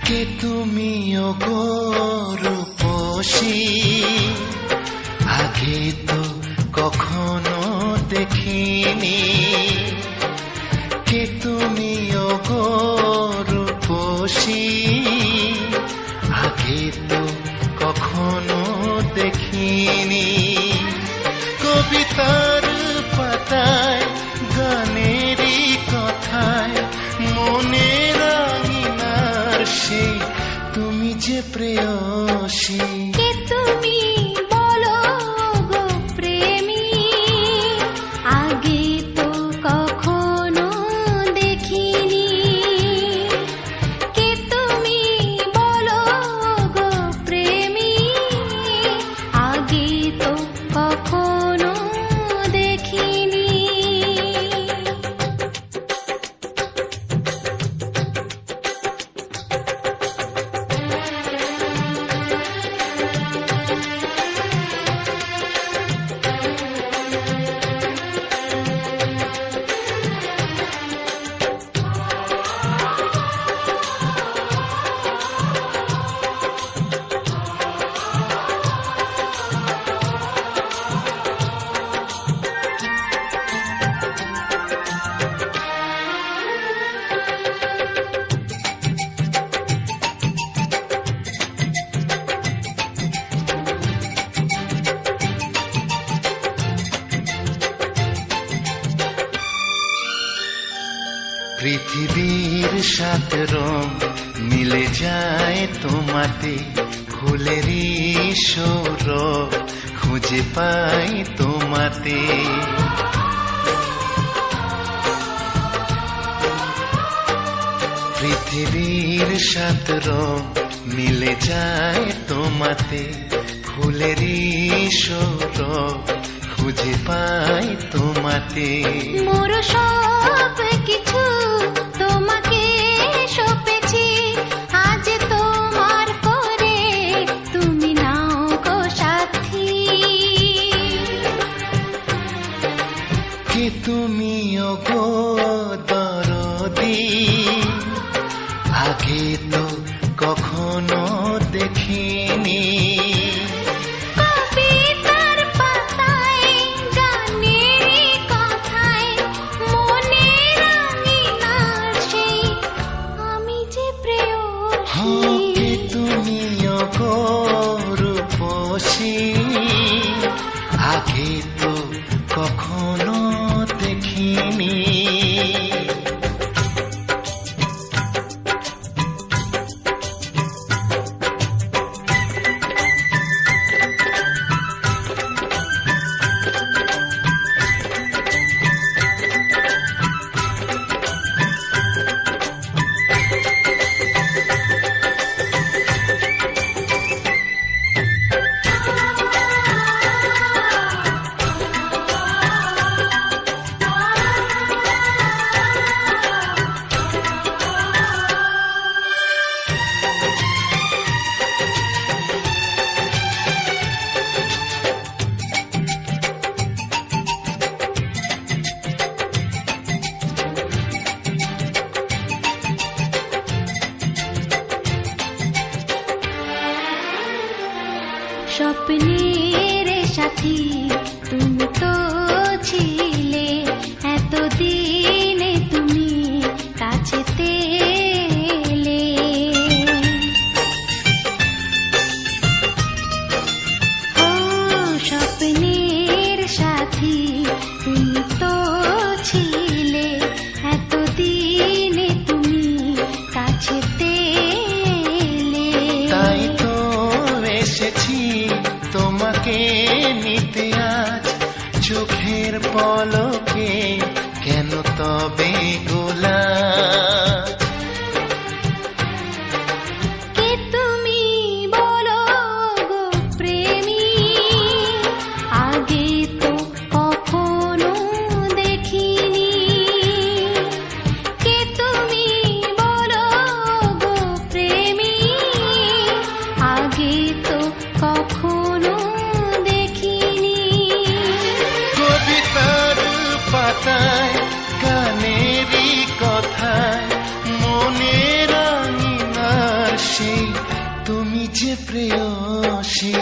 কে তুমি ওগো রূপসী, আগে তো কখনো দেখিনি। কে তুমি ওগো রূপসী, আগে তো কখনো দেখিনি। কবিতার পাতায় গানেরই কথায় মনের আঙিনার সে তুমি যে প্রেয়সী। কে তুমি বলো গো প্রেমী, আগে তো কখনো দেখিনি। কে তুমি বলো গো প্রেমী, আগে তো কখনো দেখিনি। পৃথিবীর সাত রং মিলে যায় তোমাতে, ফুলেরই সৌরভ খুঁজে পাই তোমাতে। পৃথিবীর সাত রং মিলে যায় তোমাতে, ফুলেরই সৌরভ খুঁজে পাই তোমাতে। মোর সব কিছু তোমাকে সঁপেছি, আজ তোমার করে তুমি নাও গো সাথী। কে তুমি ওগো দরদি, আগে তো কখনো দেখিনি। কবিতার পাতায় গানেরই কথায় মনের আঙিনার সেই আমি যে প্রেয়সী। কে তুমি ওগো রূপসী, আগে তো কখনো দেখিনি। স্বপ্নের সাথী তুমি তো ছিলে। তুমি তো ছিলে এতদিনে তুমি কাছেতে এলে। তাই তো এসেছি তোমাকে নিতে আজ, চোখের পলকে কেন তবে গোলাপ? কে তুমি বলো গো প্রেমী, আগে তো কখনো দেখিনি। কে তুমি বলো গো প্রেমী, আগে তো কখনো দেখিনি। কবিতার পাতায় গানেরই কথায় মনের আঙিনার সেই তুমি যে প্রেয়সী।